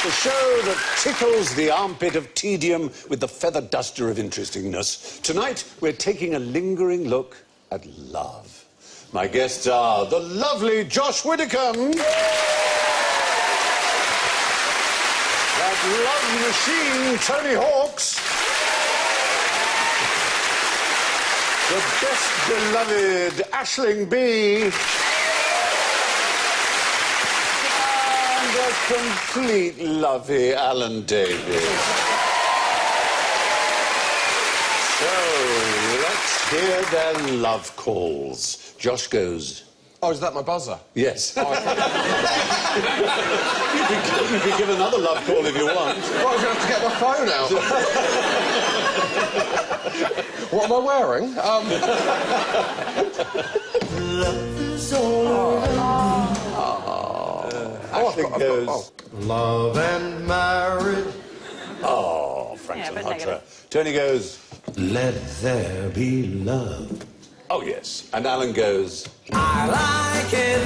The show that tickles the armpit of tedium with the feather duster of interestingness. Tonight, we're taking a lingering look at love. My guests are the lovely Josh Widdicombe, that love machine Tony Hawks, the best beloved Aisling Bea, complete lovey Alan Davies. So, let's hear their love calls. Josh goes. Oh, is that my buzzer? Yes. Oh, you can give another love call if you want. Well, I'm going to have to get my phone out. What am I wearing? Love is all around. Aisling goes. Love and marriage. Oh, Frank Sinatra. Tony goes. Let there be love. Oh, yes. And Alan goes. I like it.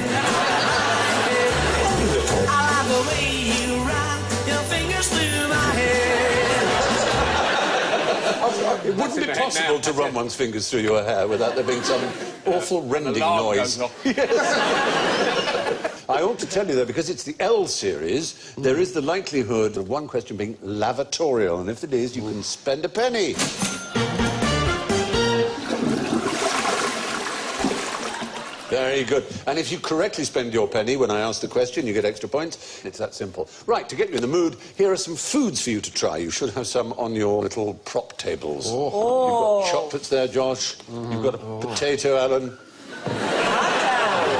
I like the way you run your fingers through my hair. It wouldn't be possible to run one's fingers through your hair without there being some awful rending noise. I ought to tell you, though, because it's the L series, there is the likelihood of one question being lavatorial, and if it is, you can spend a penny. Very good. And if you correctly spend your penny when I ask the question, you get extra points. It's that simple. Right, to get you in the mood, here are some foods for you to try. You should have some on your little prop tables. Oh. You've got chocolates there, Josh. You've got a potato, Alan.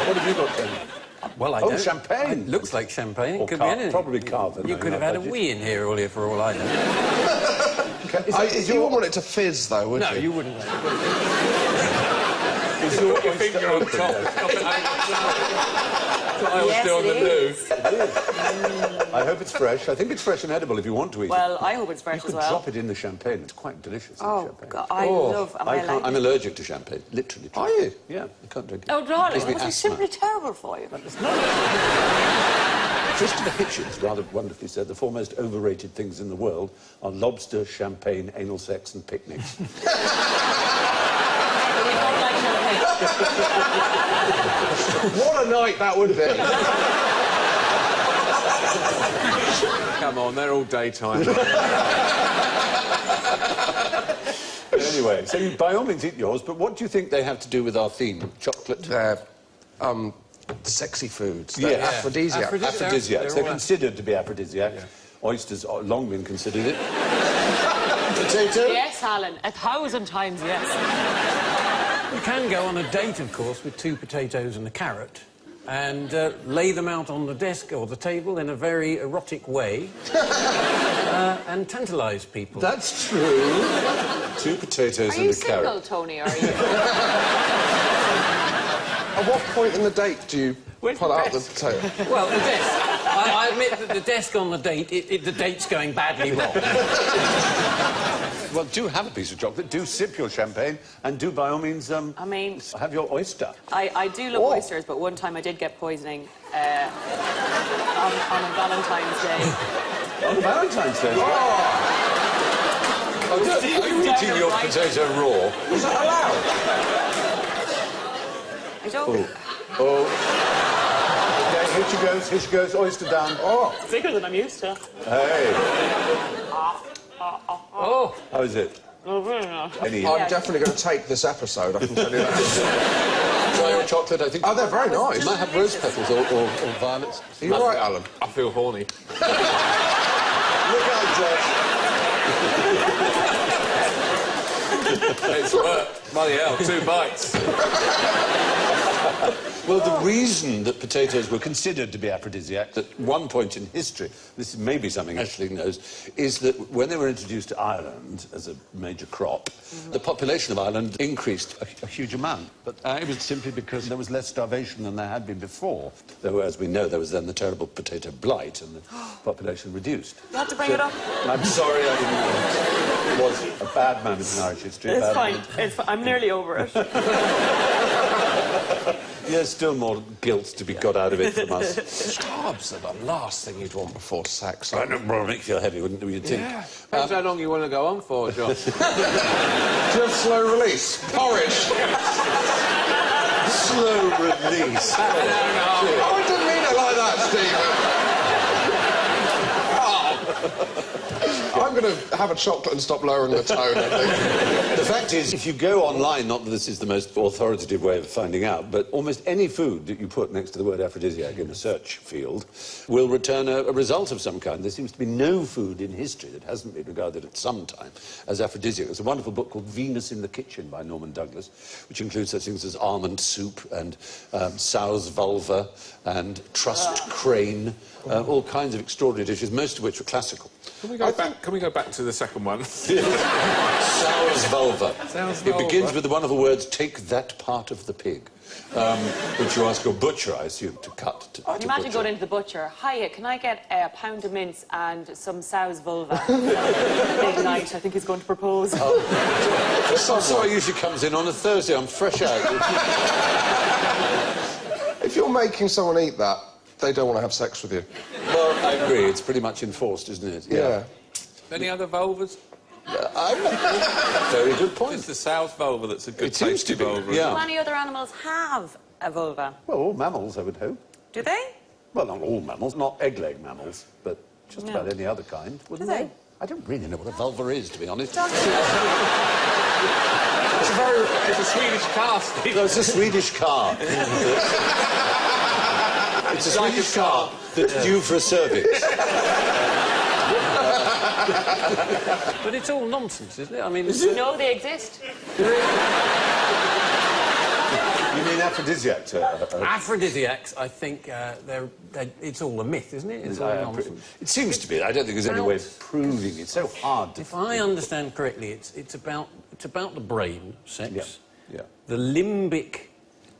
What have you got, then? Well, I don't. Oh, champagne. It looks like champagne. It Or could be anything. probably carver. You could have had a wee in here earlier for all I know. You wouldn't want it to fizz, though, would you? No, you wouldn't. Is your finger on top? I always do on the news. It is. I hope it's fresh. I think it's fresh and edible if you want to eat it. Well, I hope it's fresh you could as well. drop it in the champagne. It's quite delicious. Oh, champagne. God, I love... I'm allergic to champagne, literally. Are you? Yeah, I can't drink it. Oh, darling, Gives me it must be asthma. simply terrible for you. Christopher Hitchens rather wonderfully said the four most overrated things in the world are lobster, champagne, anal sex and picnics. What a night that would be. Come on, they're all daytime. Anyway, so you by all means eat yours, but what do you think they have to do with our theme? Chocolate? Sexy foods. Yeah. Aphrodisiac. Aphrodisiacs. They're considered to be aphrodisiac. Yeah. Oysters have long been considered it. Potato? Yes, Alan. 1,000 times yes. You can go on a date, of course, with 2 potatoes and a carrot and lay them out on the desk or the table in a very erotic way and tantalise people. That's true. 2 potatoes and a carrot. Are you single, Tony, are you? At what point in the date do you pull out the potato? Well, the desk. I admit that the desk on the date, the date's going badly wrong. Well, do have a piece of chocolate, do sip your champagne, and do, by all means, I mean... have your oyster. I do love oysters, but one time I did get poisoning on a Valentine's Day. On Valentine's Day? Oh, are you eating your potato raw? Was that allowed? I don't... Oh. Okay, here she goes, oyster down. Oh. Bigger than I'm used to. Hey. Oh. How is it? Oh, very nice. I'm definitely going to take this episode, I can tell you that. Try your chocolate, I think. Oh, they're very nice. You might have rose petals or violets. Are you all right, Alan? I feel horny. Look out, Josh. It's worked. Bloody hell, 2 bites. Well, the reason that potatoes were considered to be aphrodisiac at one point in history, this may be something Ashley knows, is that when they were introduced to Ireland as a major crop, the population of Ireland increased a huge amount. But it was simply because there was less starvation than there had been before. Though, as we know, there was then the terrible potato blight and the population reduced. You have to bring it up. I'm sorry, I didn't know. It was a bad moment in Irish history. It's fine. It's fine. I'm nearly over it. There's still more guilt to be got out of it from us. Carbs are the last thing you'd want before sex. I know, well, make you feel heavy, wouldn't you think? Yeah. Depends how long you want to go on for, John. Just slow release. Porridge. Slow release. Oh, I didn't mean it like that, Steve. I'm going to have a chocolate and stop lowering the tone, I think. The fact is, if you go online, not that this is the most authoritative way of finding out, but almost any food that you put next to the word aphrodisiac in a search field will return a result of some kind. There seems to be no food in history that hasn't been regarded at some time as aphrodisiac. There's a wonderful book called Venus in the Kitchen by Norman Douglas, which includes such things as almond soup and sow's vulva and trussed crane, all kinds of extraordinary dishes, most of which were classical. Can we go back to the second one? Sow's vulva. Sow's It begins vulva. with the wonderful words, take that part of the pig, which you ask your butcher, I assume, to cut. To Imagine butcher. going into the butcher. Hiya, can I get a pound of mince and some sow's vulva? Big night, I think he's going to propose. So it usually comes in on a Thursday. I'm fresh out. If you're making someone eat that, they don't want to have sex with you. Well, I agree. It's pretty much enforced, isn't it? Yeah. Any other vulvas? Very good point. It's the sow's vulva that's a good It seems tasty to be, vulva. yeah. Do any other animals have a vulva? Well, all mammals, I would hope. Do they? Well, not all mammals, not egg-laying mammals, but just about any other kind, wouldn't Do they? I don't really know what a vulva is, to be honest. It's a Swedish car, Steve. No, it's a Swedish car. It's a Swedish car that's due for a service. But it's all nonsense, isn't it? I mean, You know they exist. You mean aphrodisiacs? aphrodisiacs, I think it's all a myth, isn't it? It's all nonsense. It seems to be. I don't think there's any way of proving it. It's so hard to... If I understand correctly, it's about the brain, sex. Yeah. The limbic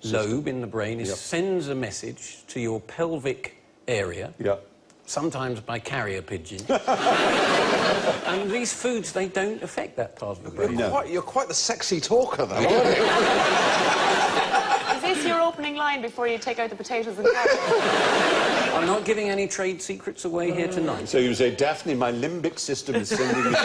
lobe in the brain sends a message to your pelvic area, Yeah. sometimes by carrier pigeon. And these foods, they don't affect that part of the brain. You're quite the sexy talker, though, aren't you? Is this your opening line before you take out the potatoes and carrots? I'm not giving any trade secrets away here tonight. So you say, Daphne, my limbic system is sending me...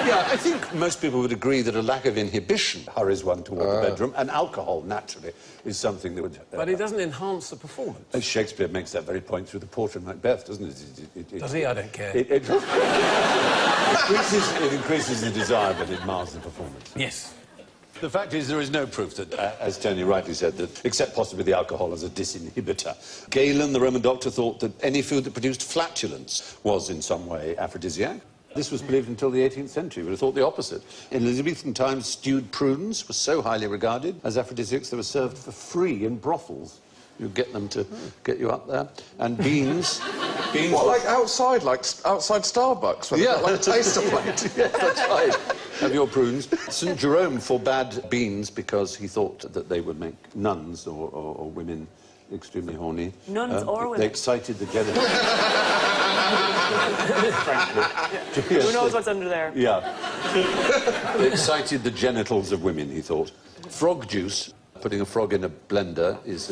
Yeah, I think most people would agree that a lack of inhibition hurries one toward the bedroom, and alcohol, naturally, is something that would... But it doesn't enhance the performance. Shakespeare makes that very point through the Portrait of Macbeth, doesn't it? Does he? I don't care. It increases the desire, but it mars the performance. Yes. The fact is, there is no proof that, as Tony rightly said, that except possibly the alcohol as a disinhibitor. Galen, the Roman doctor, thought that any food that produced flatulence was in some way aphrodisiac. This was believed until the 18th century. We would have thought the opposite. In Elizabethan times, stewed prunes were so highly regarded as aphrodisiacs they were served for free in brothels. You get them to get you up there. And beans... What, like outside Starbucks, where they've got, like, a taster plate? Yeah, that's right. Have your prunes. St. Jerome forbade beans because he thought that they would make nuns or women extremely horny. Nuns or women? They excited the genitals. Frankly. Who knows what's under there? Yeah. They excited the genitals of women, he thought. Frog juice, putting a frog in a blender, is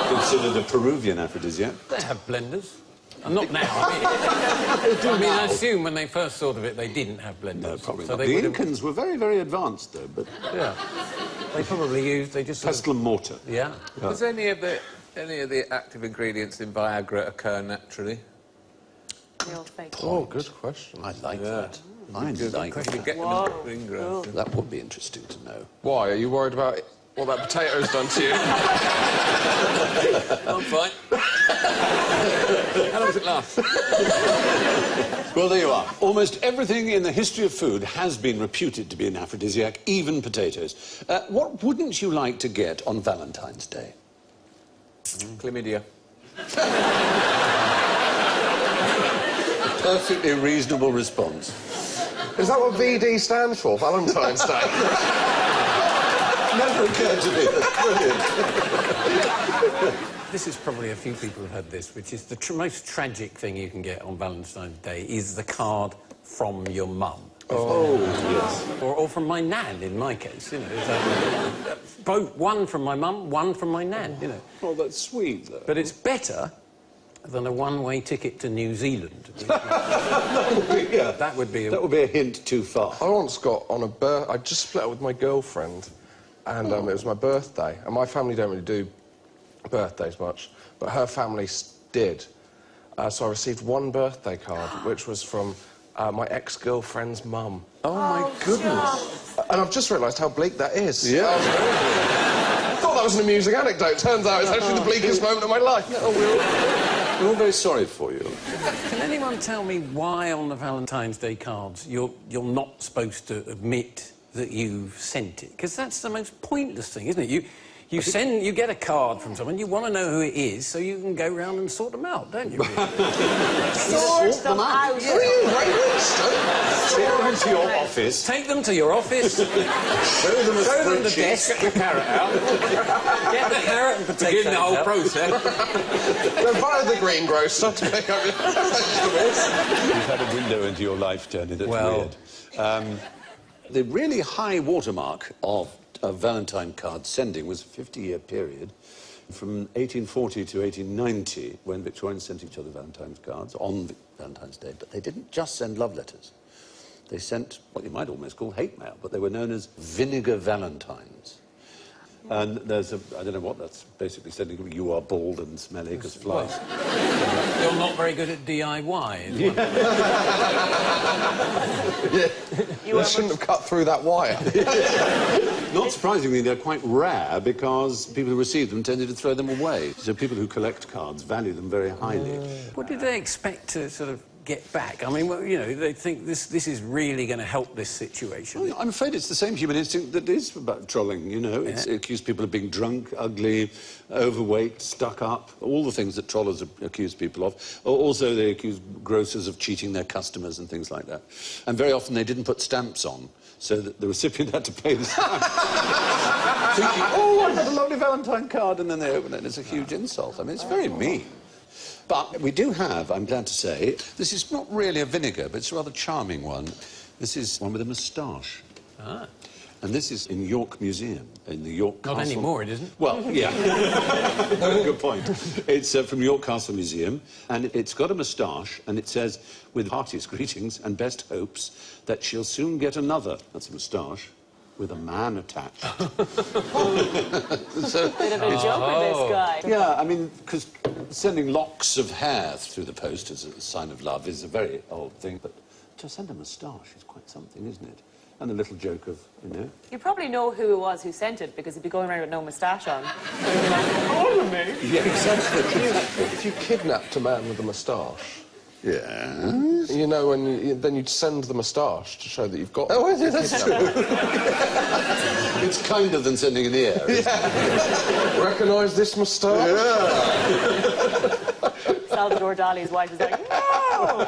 considered a Peruvian aphrodisiac. They have blenders. Not now, I assume when they first thought of it, they didn't have blenders. No, probably so not. they The would have- Incans were very, very advanced, though, but... Yeah. They probably used... They just... sort of- Pestle and mortar. Yeah. Does any of the active ingredients in Viagra occur naturally? Real fake. Oh, good question. I like that. I like You that. get them Whoa. as Viagra. That would be interesting to know. Why? Are you worried about what that potato's done to you. I'm fine. How long does it last? Well, there you are. Almost everything in the history of food has been reputed to be an aphrodisiac, even potatoes. What wouldn't you like to get on Valentine's Day? Chlamydia. Perfectly reasonable response. Is that what VD stands for, Valentine's Day? Never occurred to me. That's brilliant. This is probably a few people have heard this, which is the most tragic thing you can get on Valentine's Day is the card from your mum. Oh, yes. Or from my nan, in my case, you know. Both, one from my mum, one from my nan, you know. Oh, that's sweet, though. But it's better than a one-way ticket to New Zealand. Yeah. That would be That would be a hint too far. I once got on I just split up with my girlfriend, and it was my birthday, and my family don't really do birthdays much, but her family did. So I received one birthday card, which was from my ex-girlfriend's mum. Oh, my goodness. And I've just realised how bleak that is. Yeah. I thought that was an amusing anecdote. Turns out it's actually the bleakest moment of my life. We're all very sorry for you. Can anyone tell me why on the Valentine's Day cards you're not supposed to admit that you've sent it? Because that's the most pointless thing, isn't it? You get a card from someone, you want to know who it is, so you can go round and sort them out, don't you? Really? Sort them out. What are you, Ray Winston? Take them to your office. Take them to your office, Show them a show them the spreadsheet. desk, Get the carrot out. get the carrot and potato. Begin the whole out. process. Then via the greengrocer to pick up your vegetables. You've had a window into your life, Tony. That's Well. weird. The really high watermark of Valentine card sending was a 50-year period from 1840 to 1890 when Victorians sent each other Valentine's cards on Valentine's Day. But they didn't just send love letters. They sent what you might almost call hate mail, but they were known as vinegar valentines. And there's a, I don't know what that's basically saying, you are bald and smelly because flies. You're not very good at DIY. Is one. You shouldn't have cut through that wire. Not surprisingly, they're quite rare because people who receive them tended to throw them away. So people who collect cards value them very highly. What did they expect to sort of get back? I mean, well, you know, they think this is really going to help this situation. Well, I'm afraid it's the same human instinct that is about trolling, you know. It accuses people of being drunk, ugly, overweight, stuck up, all the things that trollers accuse people of. Also, they accuse grocers of cheating their customers and things like that. And very often they didn't put stamps on, so that the recipient had to pay the stamp. Thinking, oh, I've got a lovely Valentine card, and then they open it and it's a huge insult. I mean, it's very mean. But we do have, I'm glad to say, this is not really a vinegar, but it's a rather charming one. This is one with a moustache. Ah. And this is in York Museum, in the York Castle. Not anymore, it isn't. Well, yeah. Good point. It's from York Castle Museum, and it's got a moustache, and it says, with heartiest greetings and best hopes, that she'll soon get another, that's a moustache, with a man attached. Bit of a joker, this guy. Yeah, I mean, because sending locks of hair through the post as a sign of love is a very old thing, but to send a moustache is quite something, isn't it? And a little joke of, you know... You probably know who it was who sent it, because he'd be going around with no moustache on. Yeah, exactly. If you kidnapped a man with a moustache, Yes. you know, then you'd send the moustache to show that you've got... Oh, yeah, that's true. It's kinder than sending an ear. Yeah. Recognise this moustache? Yeah. Salvador Dali's wife is like, no!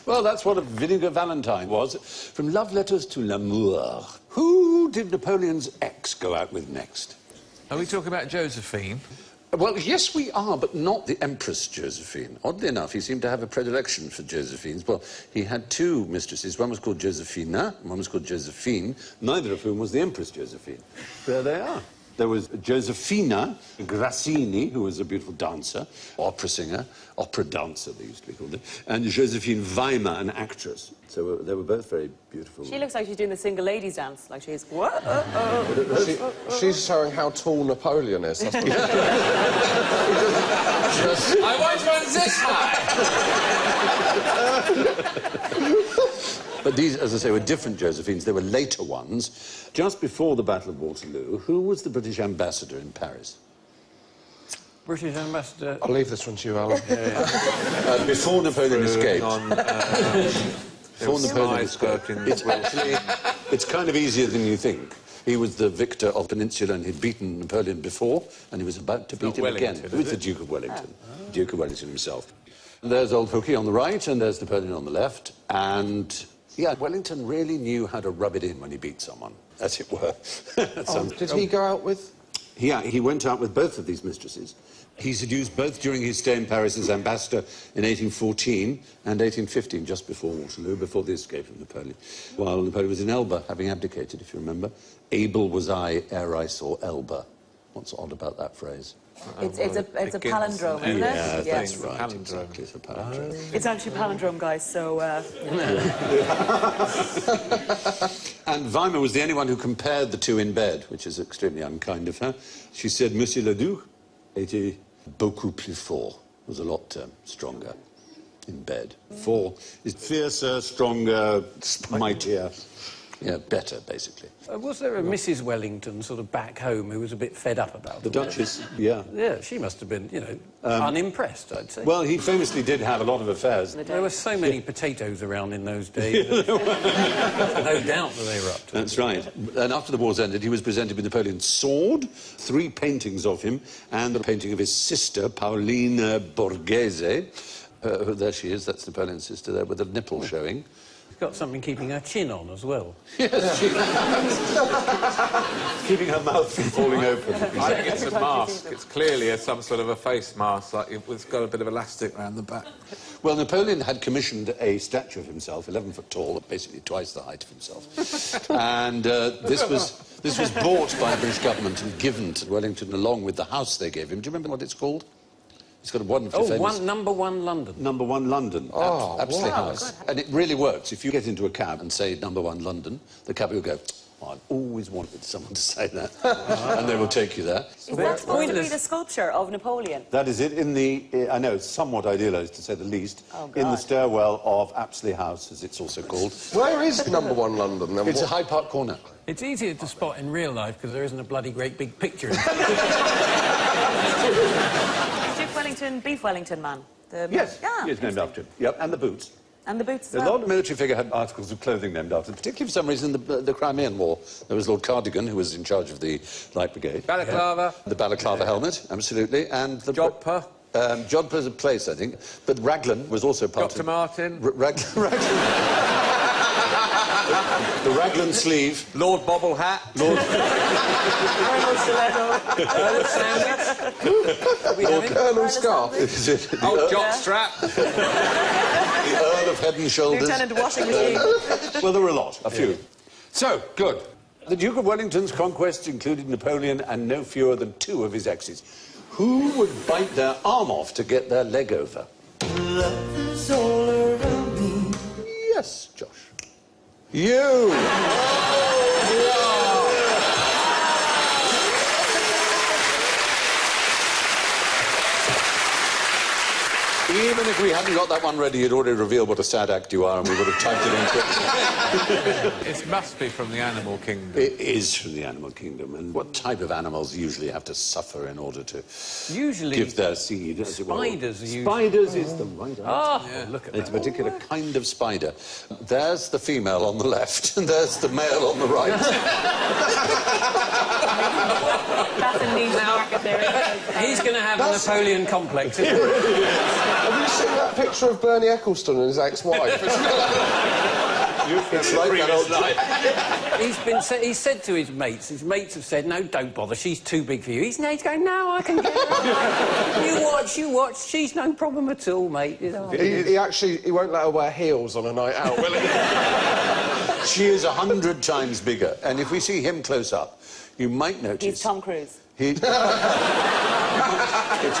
Well, that's what a vinegar valentine was. From love letters to l'amour. Who did Napoleon's ex go out with next? Are we talking about Josephine? Well, yes, we are, but not the Empress Josephine. Oddly enough, he seemed to have a predilection for Josephines. Well, he had two mistresses. One was called Josefina, and one was called Josephine, neither of whom was the Empress Josephine. There they are. There was Josefina Grassini, who was a beautiful dancer, opera singer, opera dancer, they used to be called it, and Josephine Weimar, an actress. So they were both very beautiful. She looks like she's doing the single ladies dance, like she's, what? She's showing how tall Napoleon is. That's what I once was this high! But these, as I say, were different Josephines. They were later ones. Just before the Battle of Waterloo, who was the British ambassador in Paris? British ambassador... I'll leave this one to you, Alan. Before Napoleon escaped. Before Napoleon escaped. It's kind of easier than you think. He was the victor of Peninsula and he'd beaten Napoleon before, and he was about to beat him again. It was the Duke of Wellington. Duke of Wellington himself. There's old Hooky on the right, and there's Napoleon on the left, and... yeah, Wellington really knew how to rub it in when he beat someone, as it were. Did he go out with... Yeah, he went out with both of these mistresses. He seduced both during his stay in Paris as ambassador in 1814 and 1815, just before Waterloo, before the escape of Napoleon. While Napoleon was in Elba, having abdicated, if you remember. Able was I ere I saw Elba. What's odd about that phrase? It's a palindrome, isn't it? Yeah, that's Yes. right, Palindrome. exactly, it's a palindrome. It's actually a palindrome, guys, so... And Weimar was the only one who compared the two in bed, which is extremely unkind of her. She said, Monsieur le Duc était beaucoup plus fort, was a lot stronger in bed. Fort is fiercer, stronger, mightier. Yeah, better, basically. Was there a Mrs. Wellington sort of back home who was a bit fed up about The them? Duchess, yeah. Yeah, she must have been, you know, unimpressed, I'd say. Well, he famously did have a lot of affairs. There were so many potatoes around in those days. No doubt that they were up to it. That's right. And after the war's ended, he was presented with Napoleon's sword, 3 paintings of him, and a painting of his sister, Paolina Borghese. There she is, that's Napoleon's sister there, with a nipple showing. Got something keeping her chin on as well. Yes, she keeping her mouth from falling open. I think it's a mask. It's clearly some sort of a face mask. Like it's got a bit of elastic around the back. Well, Napoleon had commissioned a statue of himself, 11 foot tall, basically twice the height of himself. And this was bought by the British government and given to Wellington along with the house they gave him. Do you remember what it's called? It's got a wonderfully famous... Number 1 London. Number 1 London. Oh, Apsley wow. House. And it really works. If you get into a cab and say Number 1 London, the cab will go, oh, I've always wanted someone to say that. And they will take you there. Is that supposed to be the sculpture of Napoleon? That is it. In the, I know, it's somewhat idealised to say the least, in the stairwell of Apsley House, as it's also called. Where is number 1 London? Then? It's a Hyde Park corner. It's easier to spot in real life because there isn't a bloody great big picture. Duke Wellington, Beef Wellington man. Yes, Yeah, he is named after him. Yep, and the boots. And the boots as A well. lot of military figure had articles of clothing named after them, particularly for some reason the Crimean War. There was Lord Cardigan, who was in charge of the Light Brigade. Balaclava. The balaclava helmet, absolutely, and the... Jodhpur. Jodhpur's a place, I think, but Raglan was also part Dr. of... Martin. Raglan... The Raglan sleeve. Lord Bobble Hat. Lord... Colonel Scarf. Old Jockstrap. The Earl of Head and Shoulders. Lieutenant Washing Machine. Well, there were a lot, a few. So, good. The Duke of Wellington's conquests included Napoleon and no fewer than 2 of his exes. Who would bite their arm off to get their leg over? Love is all around me. Yes, Josh. You! Even if we hadn't got that one ready, you'd already revealed what a sad act you are, and we would have typed it into it. It must be from the animal kingdom. It is from the animal kingdom, and what type of animals usually have to suffer in order to give their seed, as it were? Spiders are usually... Spiders is the right answer. Oh, look at that. It's a particular kind of spider. There's the female on the left, and there's the male on the right. That's a niche market there. He's going to have a Napoleon complex, isn't he? Have you seen that picture of Bernie Ecclestone and his ex-wife? It's like that old He's said to his mates have said, no, don't bother, she's too big for you. He's going, no, I can get her. You watch, she's no problem at all, mate. You know. He won't let her wear heels on a night out, will he? She is 100 times bigger, and if we see him close up, you might notice... He's Tom Cruise. It's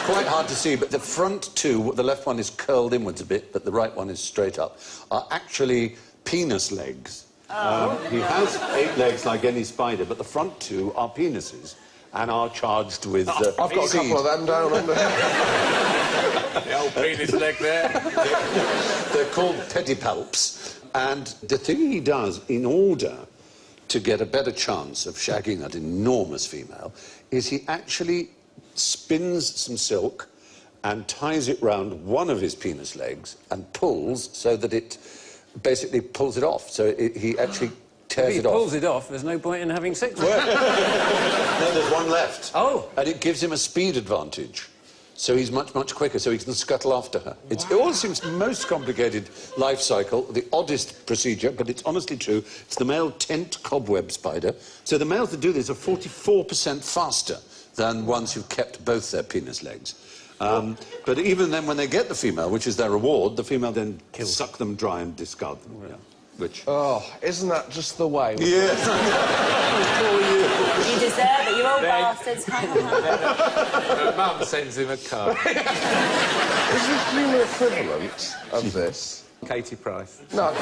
quite hard to see, but the front 2, the left one is curled inwards a bit, but the right one is straight up, are actually penis legs. He has 8 legs like any spider, but the front 2 are penises and are charged with I've got a couple of them down under. The old penis leg there. They're called pedipalps. And the thing he does in order to get a better chance of shagging that enormous female is he actually spins some silk and ties it round one of his penis legs and pulls so that it basically pulls it off. So he actually tears it off. If he pulls it off, there's no point in having sex with it. No, there's one left. Oh. And it gives him a speed advantage. So he's much, much quicker, so he can scuttle after her. Wow. It all seems most complicated life cycle, the oddest procedure, but it's honestly true. It's the male tent cobweb spider. So the males that do this are 44% faster than ones who've kept both their penis legs. But even then, when they get the female, which is their reward, the female then suck them dry and discard them. Yeah. Which... Oh, isn't that just the way? Yes. You deserve it, you old bastards. Mum sends him a card. Is the human equivalent of this? Katie Price. No.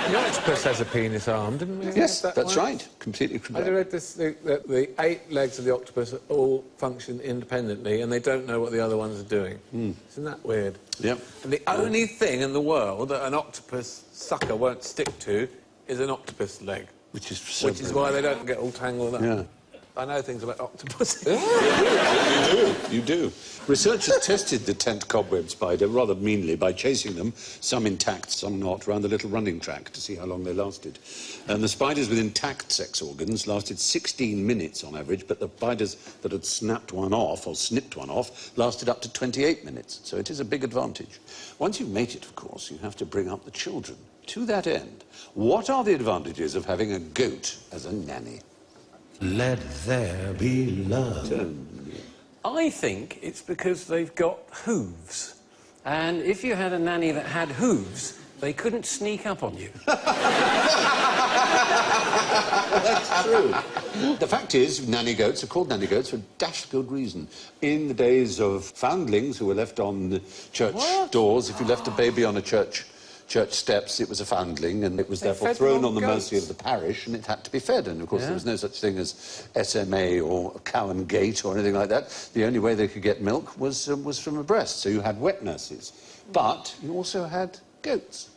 The octopus has a penis arm, didn't we? Yes, that's right. Completely correct. I read this, that the 8 legs of the octopus all function independently and they don't know what the other ones are doing. Isn't that weird? Yep. And the only thing in the world that an octopus sucker won't stick to is an octopus leg. Which is so Which is why they don't get all tangled up. Yeah. I know things about octopuses. You do. Researchers tested the tent cobweb spider rather meanly by chasing them, some intact, some not, round the little running track to see how long they lasted. And the spiders with intact sex organs lasted 16 minutes on average, but the spiders that had snapped one off, or snipped one off, lasted up to 28 minutes. So it is a big advantage. Once you've mated, of course, you have to bring up the children. To that end, what are the advantages of having a goat as a nanny? Let there be love. I think it's because they've got hooves. And if you had a nanny that had hooves, they couldn't sneak up on you. That's true. The fact is, nanny goats are called nanny goats for a dashed good reason. In the days of foundlings who were left on the church doors, if you left a baby on a church steps, it was a foundling, and it was therefore thrown on the mercy of the parish, and it had to be fed. And, of course, there was no such thing as SMA or cow and gate or anything like that. The only way they could get milk was from a breast, so you had wet nurses. But you also had goats.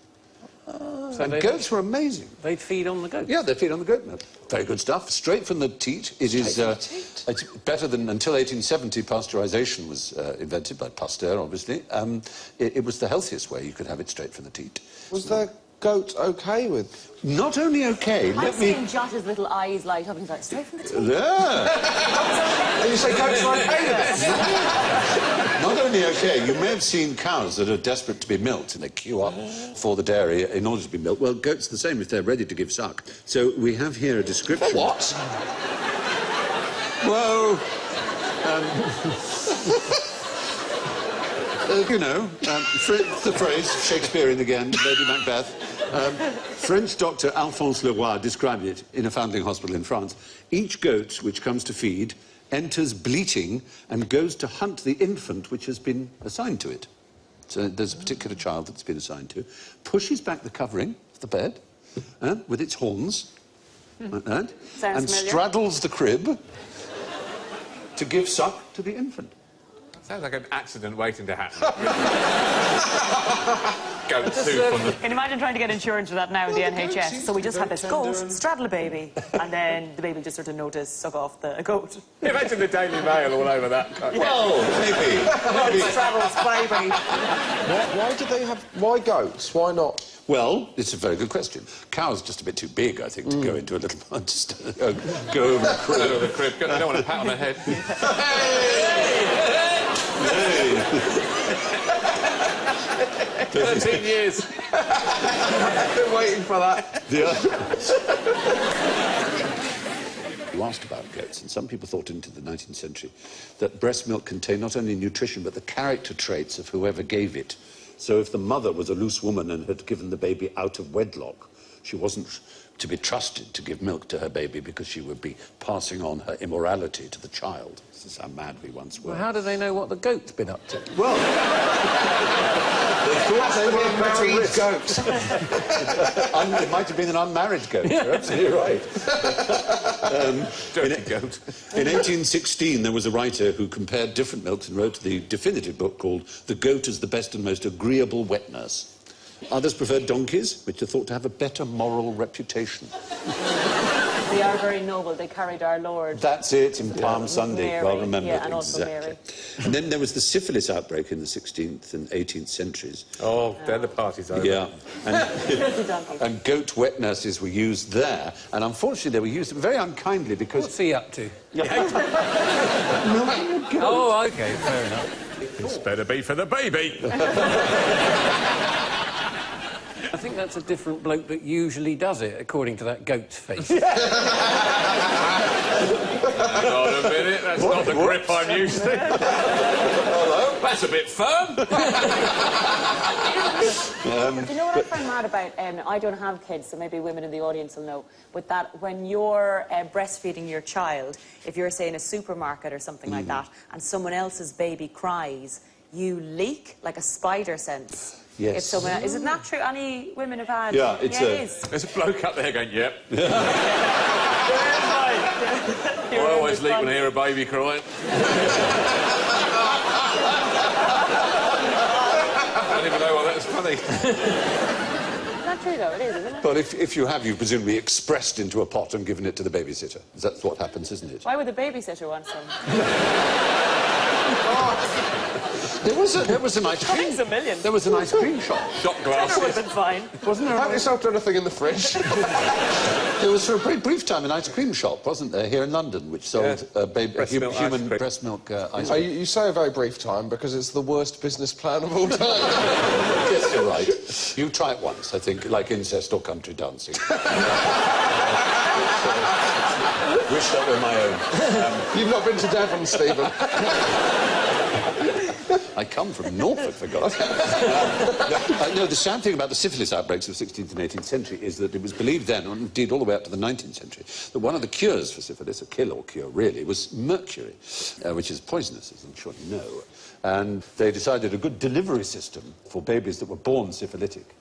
And goats were amazing. They'd feed on the goats? Yeah, they'd feed on the goat milk. Very good stuff. Straight from the teat. It is... It's better than... Until 1870, pasteurisation was invented by Pasteur, obviously. It was the healthiest way you could have it straight from the teat. Was the goat OK with... Not only OK, I've seen Josh's little eyes light up and he's like, straight from the teeth. Yeah! Did you say goats were OK with it? Not only OK, you may have seen cows that are desperate to be milked and they queue up for the dairy in order to be milked. Well, goats are the same if they're ready to give suck. So we have here a description... What? Well... you know, the phrase, Shakespearean again, Lady Macbeth. French doctor Alphonse Leroy described it in a foundling hospital in France. Each goat which comes to feed enters bleating and goes to hunt the infant which has been assigned to it. So there's a particular child that's been assigned to, pushes back the covering of the bed with its horns, like that, and straddles the crib to give suck to the infant. Sounds like an accident waiting to happen. Goat soup on the... Can you imagine trying to get insurance for that now in the NHS? So we just have this goat straddle a baby, and then the baby just sort of know to suck off the goat. Imagine the Daily Mail all over that. Well, maybe. Straddles baby. Why did they have... Why goats? Why not... Well, it's a very good question. Cow's just a bit too big, I think, to go into a little... just go over the crib. Over the crib. You don't want a pat on the head. Hey! 13 years. I've been waiting for that. You asked about goats, and some people thought into the 19th century that breast milk contained not only nutrition, but the character traits of whoever gave it. So if the mother was a loose woman and had given the baby out of wedlock, she wasn't to be trusted to give milk to her baby because she would be passing on her immorality to the child. This is how mad we once were. Well, how do they know what the goat's been up to? Well, they thought they were a married goat. It might have been an unmarried goat. You're absolutely right. Dirty goat. In 1816, there was a writer who compared different milks and wrote the definitive book called The Goat is the Best and Most Agreeable Wet Nurse. Others preferred donkeys, which are thought to have a better moral reputation. They are very noble. They carried our Lord. That's it, in Palm Sunday. Mary, Well remembered, yeah, and also exactly. Mary. And then there was the syphilis outbreak in the 16th and 18th centuries. Oh, then the party's over. Yeah. Filthy donkeys. And goat wet nurses were used there, and unfortunately they were used very unkindly because... What's he up to? Milking a goat. Oh, OK, fair enough. This better be for the baby. I think that's a different bloke that usually does it, according to that goat's face. Hang on a minute, that's not the grip I'm used to. Hello? That's a bit firm. Do you know what I find mad about? I don't have kids, so maybe women in the audience will know. But that when you're breastfeeding your child, if you're, say, in a supermarket or something like that, and someone else's baby cries, you leak like a spider sense. Yes. If someone, is it not true? Any women have had? Yeah, it's it is. There's a bloke up there going, yep. You're I always leak when I hear a baby crying. I don't even know why that's funny. Not true though, it is, isn't it? But if you have, you've presumably expressed into a pot and given it to the babysitter. That's what happens, isn't it? Why would the babysitter want some? There was an ice cream. Comes a million. There was an ice cream shop. Shot Dinner would have glasses. been fine. Wasn't there? Have yourself anything in the fridge? There was for a very brief time an ice cream shop, wasn't there, here in London, which sold Breast milk ice human cream. breast milk ice cream. You say a very brief time because it's the worst business plan of all time. Yes, you're right. You try it once, I think, like incest or country dancing. Wish that were my own. You've not been to Devon, Stephen. I come from Norfolk, for God's sake. No, the sad thing about the syphilis outbreaks of the 16th and 18th century is that it was believed then, and indeed all the way up to the 19th century, that one of the cures for syphilis, a kill-all cure really, was mercury, which is poisonous, as I'm sure you know. And they decided a good delivery system for babies that were born syphilitic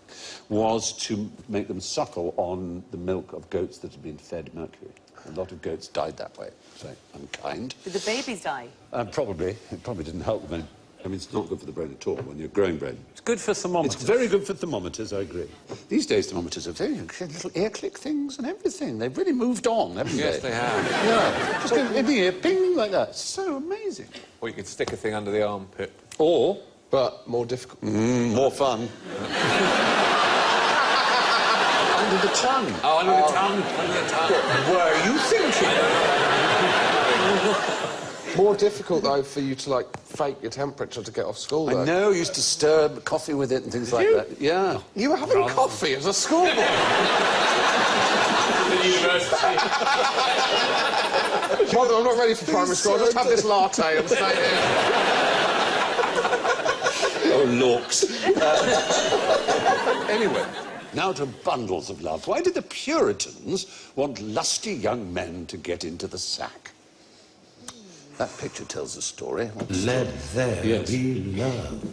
was to make them suckle on the milk of goats that had been fed mercury. A lot of goats died that way, so unkind. Did the babies die? Probably. It probably didn't help them. I mean, it's not good for the brain at all when you're growing brain. It's good for thermometers. It's very good for thermometers, I agree. These days, thermometers are very little ear click things and everything. They've really moved on, haven't they? Yes, they have. Yeah. Just go in the ear, ping, like that. It's so amazing. Or you could stick a thing under the armpit. Or, But more difficult. more fun. Under the tongue. Oh, under the tongue. Under the tongue. What were you thinking? More difficult, though, for you to, like, fake your temperature to get off school, though. I know, you used to stir coffee with it and things like that. Yeah. You were having coffee as a schoolboy? The university. Mother, I'm not ready for primary school. I'll just have this latte and stay here. Oh, lorks. Anyway, now to bundles of love. Why did the Puritans want lusty young men to get into the sack? That picture tells a story. Let there be love.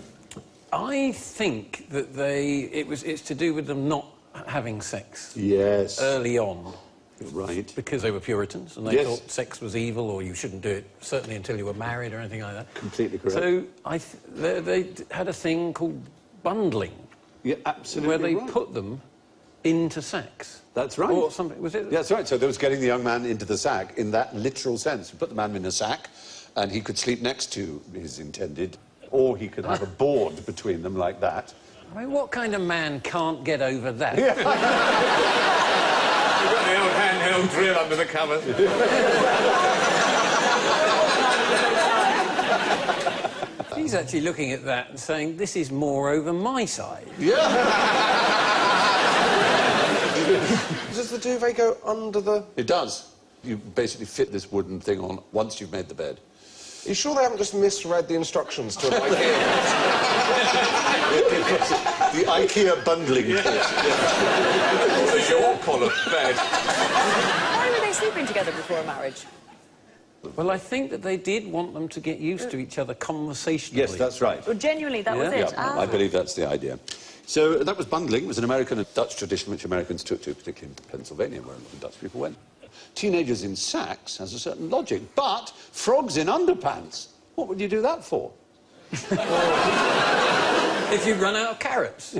I think that it's to do with them not having sex Yes. early on. You're right. Because they were Puritans and they Yes. thought sex was evil or you shouldn't do it, certainly until you were married or anything like that. Completely correct. So they had a thing called bundling, You're absolutely where they right. put them into sacks. That's right. Or something, was it? That's right. So there was getting the young man into the sack in that literal sense. You put the man in a sack and he could sleep next to his intended, or he could have a board between them like that. I mean, what kind of man can't get over that? You've got the old handheld drill under the covers. He's actually looking at that and saying, this is more over my side. Does the duvet go under the... It does. You basically fit this wooden thing on once you've made the bed. You sure they haven't just misread the instructions to an IKEA? The IKEA bundling kit. The York-collar bed. Why were they sleeping together before marriage? Well, I think that they did want them to get used to each other conversationally. Yes, that's right. Well, genuinely, that was Yeah. it. I believe that's the idea. So that was bundling. It was an American and Dutch tradition which Americans took to, particularly in Pennsylvania, where a lot of Dutch people went. Teenagers in sacks has a certain logic, but frogs in underpants, what would you do that for? If you run out of carrots.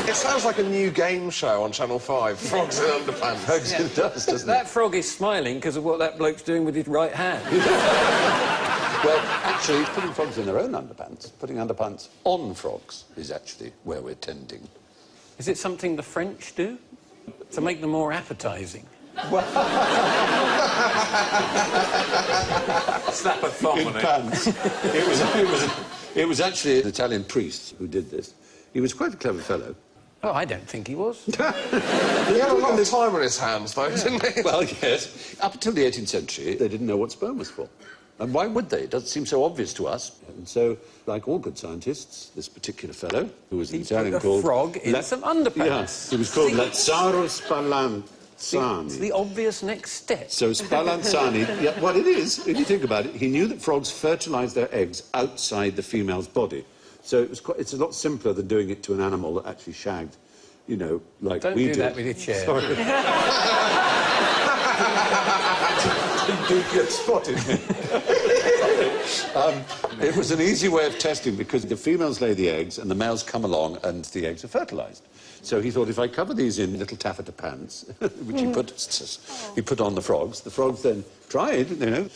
It sounds like a new game show on Channel 5. Frogs in underpants. Frogs in dust, doesn't it? That frog is smiling because of what that bloke's doing with his right hand. Well, actually, putting frogs in their own underpants, putting underpants on frogs is actually where we're tending. Is it something the French do to make them more appetising? Slap a thumb on it. Pants. It was actually an Italian priest who did this. He was quite a clever fellow. Oh, I don't think he was. He had a lot of time on his hands, though, didn't he? Well, yes. Up until the 18th century, they didn't know what sperm was for. And why would they? It doesn't seem so obvious to us. And so, like all good scientists, this particular fellow, who was an He Italian put a called... frog in some underpants. Yes, he was called Lazzaro Spallanzani. It's the obvious next step. So Spallanzani, yeah, well, it is, if you think about it, he knew that frogs fertilise their eggs outside the female's body. So it's a lot simpler than doing it to an animal that actually shagged, you know, like Don't we do do. that with your chair. Sorry. Didn't get spotted. It was an easy way of testing because the females lay the eggs and the males come along and the eggs are fertilised. So he thought, if I cover these in little taffeta pants, which he put on the frogs then tried, you know,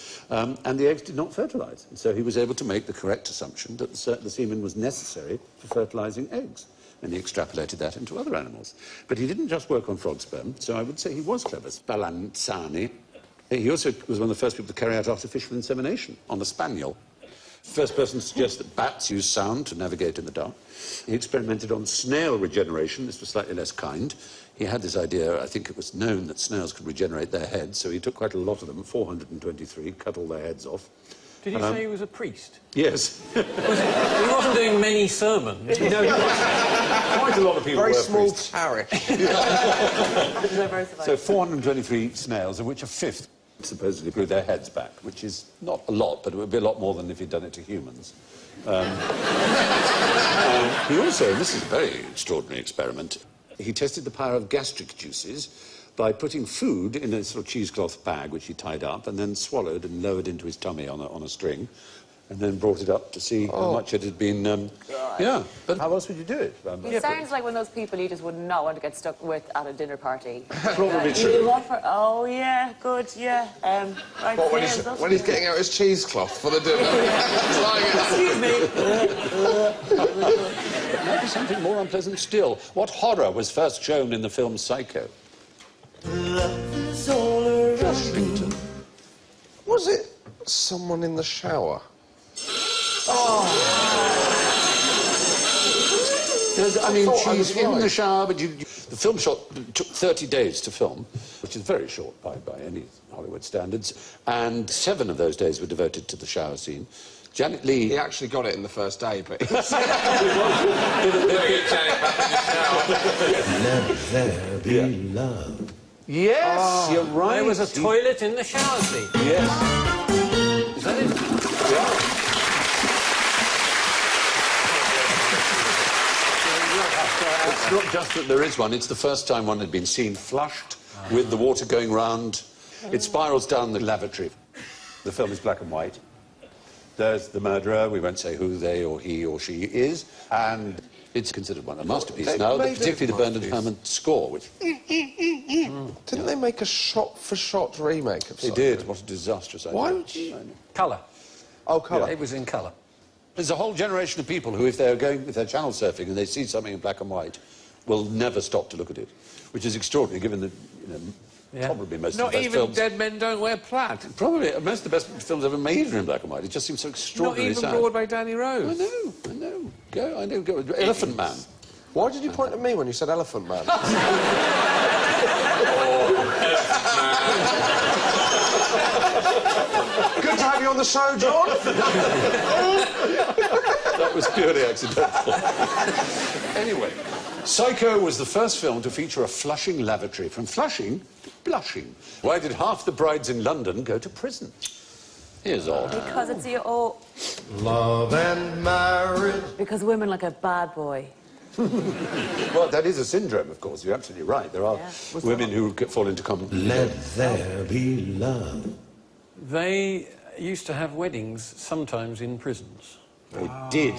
and the eggs did not fertilise. And so he was able to make the correct assumption that the semen was necessary for fertilising eggs. And he extrapolated that into other animals. But he didn't just work on frog sperm, so I would say he was clever. Spallanzani. He also was one of the first people to carry out artificial insemination on a spaniel. First person to suggest that bats use sound to navigate in the dark. He experimented on snail regeneration. This was slightly less kind. He had this idea, I think it was known that snails could regenerate their heads, so he took quite a lot of them, 423, cut all their heads off. Did he say he was a priest? Yes. He wasn't doing many sermons. No, quite a lot of people Very were small priests. parish. So 423 snails, of which a fifth supposedly grew their heads back, which is not a lot, but it would be a lot more than if he'd done it to humans. He also, and this is a very extraordinary experiment, he tested the power of gastric juices by putting food in a sort of cheesecloth bag, which he tied up, and then swallowed and lowered into his tummy on a string, and then brought it up to see how much it had been... yeah, but how else would you do it? It sounds like one of those people you just would not want to get stuck with at a dinner party. Probably true. Oh, yeah, good, yeah. Right, What, when he's getting out his cheesecloth for the dinner? Excuse me. Maybe something more unpleasant still. What horror was first shown in the film Psycho? Washington. Was it someone in the shower? I mean, thought I she's was in right. the shower, but the film shot took 30 days to film, which is very short by any Hollywood standards, and 7 of those days were devoted to the shower scene. Janet Leigh... He actually got it in the first day, but... Let there be love. Yes, you're right. There was a toilet in the shower scene. Yes. Is that it? Yeah. It's not just that there is one, it's the first time one had been seen flushed with the water going round. It spirals down the lavatory. The film is black and white. There's the murderer, we won't say who they or he or she is, and it's considered one of the masterpieces now, particularly the Bernard Herrmann score, which... Didn't they make a shot-for-shot remake of They Psycho? did. What a disastrous idea. Why would you... Colour. Oh, colour. It was in colour. There's a whole generation of people who, if they're channel surfing and they see something in black and white, will never stop to look at it, which is extraordinary, given that, you know, probably most of Not the best even films... dead men don't wear plaid. Probably most of the best films ever made are in black and white. It just seems so Not extraordinarily even sad. Broadway Danny Rose. I know. Go. Elephant Man. Why did you point at me when you said Elephant Man? Good to have you on the show, John. That was purely accidental. Anyway, Psycho was the first film to feature a flushing lavatory. From flushing to blushing. Why did half the brides in London go to prison? Here's odd. Because it's the... Oh, Love and marriage. because women like a bad boy. Well, that is a syndrome, of course. You're absolutely right. There are women who fall into common... Let there be love. They used to have weddings sometimes in prisons. They did.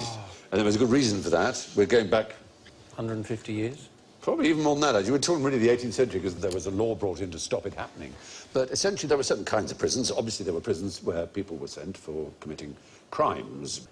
And there was a good reason for that. We're going back... 150 years. Probably even more than that. You were talking really the 18th century because there was a law brought in to stop it happening. But essentially there were certain kinds of prisons. Obviously there were prisons where people were sent for committing crimes.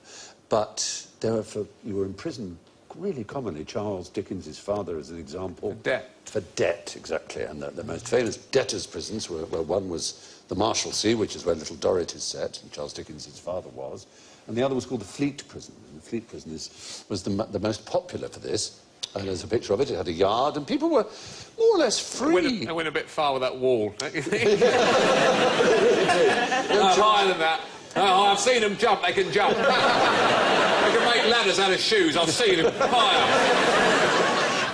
But there were you were in prison really commonly. Charles Dickens' father is an example. For debt. For debt, exactly. And the most famous debtors' prisons were one was the Marshalsea, which is where Little Dorrit is set, and Charles Dickens' father was. And the other was called the Fleet Prison. And the Fleet Prison was the most popular for this. And there's a picture of it. It had a yard, and people were more or less free. I went a bit far with that wall, don't you think? Higher than that. Oh, I've seen them jump. They can jump. They can make ladders out of shoes. I've seen them. Higher.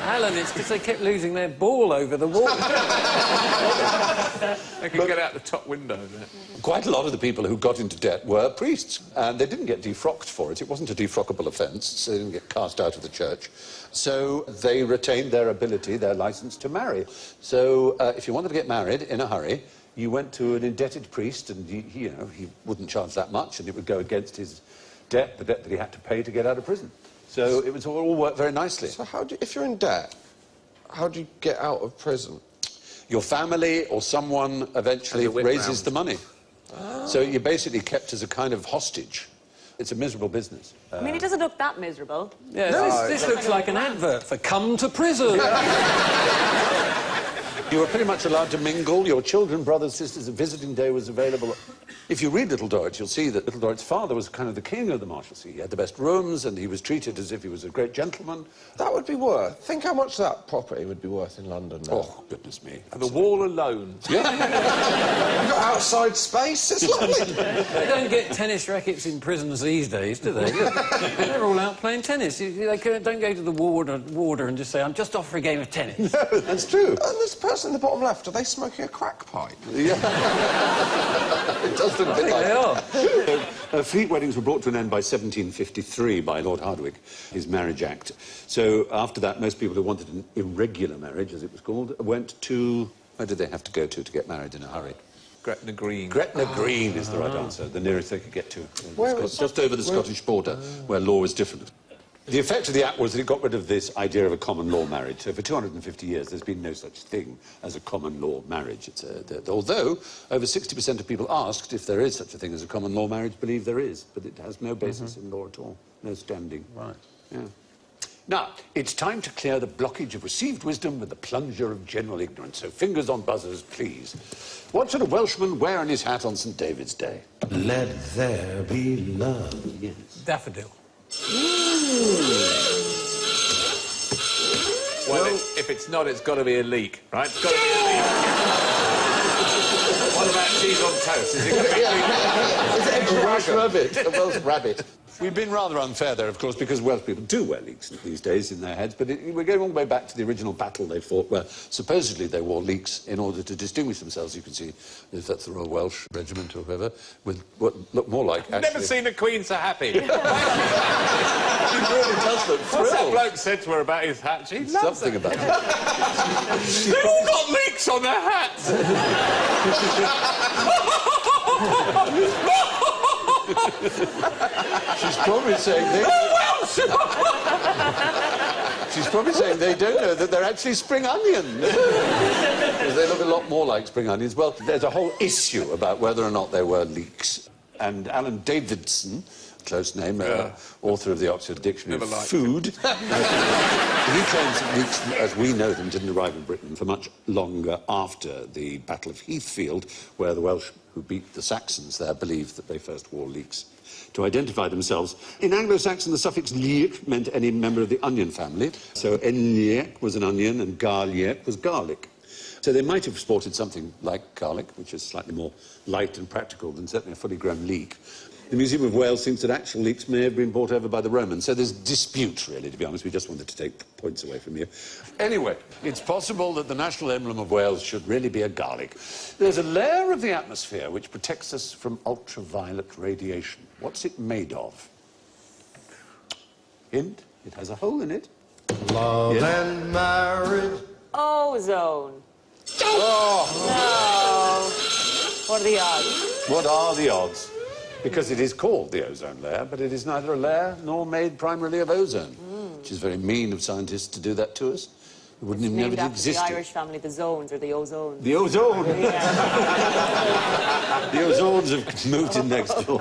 Alan, it's because they kept losing their ball over the wall. They can get out the top window. Quite a lot of the people who got into debt were priests, and they didn't get defrocked for it. It wasn't a defrockable offence, so they didn't get cast out of the church. So they retained their ability, their licence to marry. So if you wanted to get married in a hurry, you went to an indebted priest, and he wouldn't charge that much, and it would go against his debt, the debt that he had to pay to get out of prison. So it was all worked very nicely. So if you're in debt, how do you get out of prison? Your family or someone eventually raises the money. Oh. So you're basically kept as a kind of hostage. It's a miserable business. I mean, it doesn't look that miserable. Yeah, this looks like an advert for come to prison. You were pretty much allowed to mingle. Your children, brothers, sisters, a visiting day was available. If you read Little Dorrit, you'll see that Little Dorrit's father was kind of the king of the Marshalsea. He had the best rooms, and he was treated as if he was a great gentleman. That would be worth... Think how much that property would be worth in London now. Oh, goodness me. For the wall alone. Yeah. You've got outside space, it's lovely. They don't get tennis rackets in prisons these days, do they? They're all out playing tennis. They don't go to the warder and just say, I'm just off for a game of tennis. No, that's true. And this person in the bottom left, are they smoking a crack pipe? Yeah. It does look a bit like They are. Fleet weddings were brought to an end by 1753 by Lord Hardwicke, his Marriage Act. So after that, most people who wanted an irregular marriage, as it was called, went to... Where did they have to go to get married in a hurry? Gretna Green. Gretna Green is the right answer, the nearest they could get to. Where was just over the Scottish border, where law was different. The effect of the Act was that it got rid of this idea of a common law marriage. So for 250 years, there's been no such thing as a common law marriage. Although over 60% of people asked if there is such a thing as a common law marriage believe there is, but it has no basis in law at all, no standing. Right. Yeah. Now, it's time to clear the blockage of received wisdom with the plunger of general ignorance. So fingers on buzzers, please. What should a Welshman wear in his hat on St. David's Day? Let there be love. Yes. Daffodil. Well, if it's not, it's got to be a leek, right? It's got to be a leek. What about cheese on toast? Is it going to be a leek? Is it a Welsh rabbit? A Welsh rabbit. We've been rather unfair there, of course, because Welsh people do wear leeks these days in their heads, but we're going all the way back to the original battle they fought, where supposedly they wore leeks in order to distinguish themselves. You can see, if that's the Royal Welsh Regiment or whoever, with what looked more like, actually... Never seen a queen so happy. She really does look thrilled. What's that bloke said to her about his hat? She loves Something it. about it. They've all got leeks on their hats. She's probably saying they don't know that they're actually spring onions. Because they look a lot more like spring onions. Well, there's a whole issue about whether or not there were leeks. And Alan Davidson, close name, author of the Oxford Dictionary of Food, he claims that leeks, as we know them, didn't arrive in Britain for much longer after the Battle of Heathfield, where the Welsh who beat the Saxons there believed that they first wore leeks to identify themselves. In Anglo-Saxon, the suffix liek meant any member of the onion family. So enliek was an onion and garliek was garlic. So they might have sported something like garlic, which is slightly more light and practical than certainly a fully grown leek. The Museum of Wales thinks that actual leeks may have been brought over by the Romans, so there's dispute, really, to be honest. We just wanted to take points away from you. Anyway, it's possible that the national emblem of Wales should really be a garlic. There's a layer of the atmosphere which protects us from ultraviolet radiation. What's it made of? Hint, it has a hole in it. Love and marriage. Ozone. Oh! No. What are the odds? What are the odds? Because it is called the ozone layer, but it is neither a layer nor made primarily of ozone, which is very mean of scientists to do that to us. It wouldn't even have Named after existed. the Irish family, the Zones, or the Ozones. The ozone! Yeah. The ozones have moved in next door.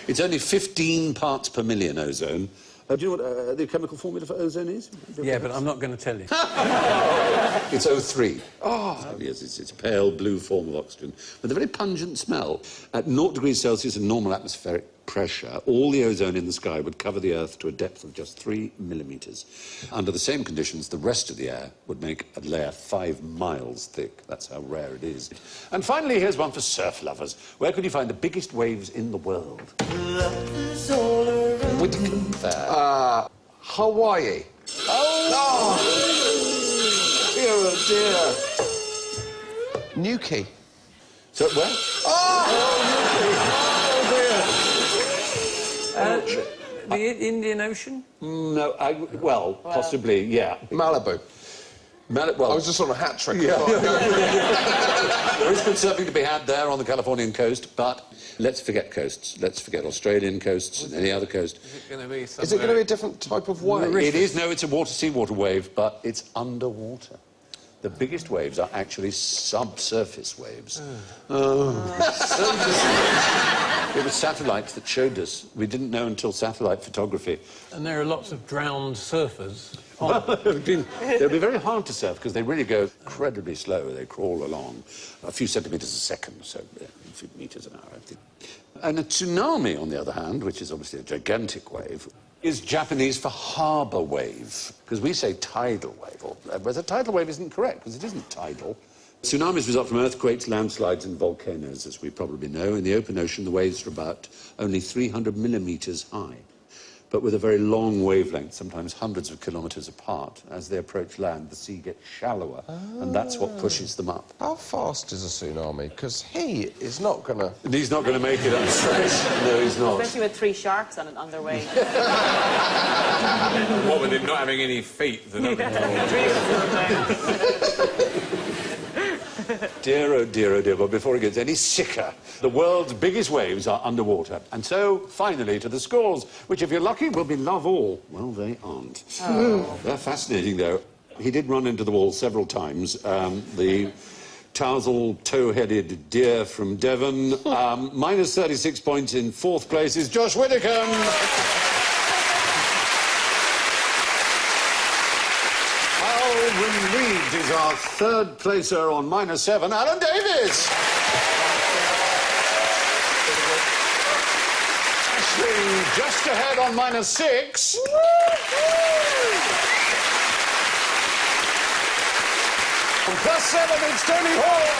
It's only 15 parts per million ozone. Do you know what the chemical formula for ozone is? Yeah, but I'm not going to tell you. It's O3. Oh, yes, it's a pale blue form of oxygen with a very pungent smell. At 0 degrees Celsius and normal atmospheric pressure, all the ozone in the sky would cover the Earth to a depth of just 3 millimetres. Under the same conditions, the rest of the air would make a layer 5 miles thick. That's how rare it is. And finally, here's one for surf lovers. Where could you find the biggest waves in the world? Whitcomb there. Hawaii. Oh! Dear, oh dear. Newquay. So, where? The Indian Ocean? No, well, possibly, yeah. Malibu. Well, I was just on a hat trick. yeah. There is good surfing to be had there on the Californian coast, but let's forget coasts. Let's forget Australian coasts and any other coast. Is it going to be Is it going to be a different type of wave? It is, no, it's a seawater wave, but it's underwater. The biggest waves are actually subsurface waves. It was satellites that showed us. We didn't know until satellite photography. And there are lots of drowned surfers. They'll be very hard to surf because they really go incredibly slow. They crawl along a few centimetres a second, so a few metres an hour, I think. And a tsunami, on the other hand, which is obviously a gigantic wave, is Japanese for harbour wave, because we say tidal wave, whereas a tidal wave isn't correct, because it isn't tidal. Tsunamis result from earthquakes, landslides and volcanoes, as we probably know. In the open ocean, the waves are about only 300 millimetres high, but with a very long wavelength, sometimes hundreds of kilometres apart. As they approach land, the sea gets shallower, and that's what pushes them up. How fast is a tsunami? Because he is not going to... And he's not going to make it, I'm afraid. No, he's not. Especially with 3 sharks on their way. What with him not having any feet? Dear, oh dear, oh dear, but before it gets any sicker, the world's biggest waves are underwater. And so, finally, to the scores, which, if you're lucky, will be love all. Well, they aren't. Oh. They're fascinating, though. He did run into the wall several times. The tousle, toe-headed deer from Devon. Minus 36 points in 4th place is Josh Widdicombe. Reed is our 3rd placer on -7, Alan Davis. Ashling just ahead on -6. On +7, it's Tony Hawk.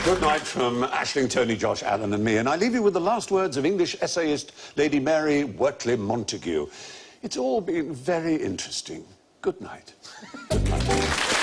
Good night from Ashling, Tony, Josh, Alan and me. And I leave you with the last words of English essayist Lady Mary Wortley Montagu. It's all been very interesting. Good night. Good night.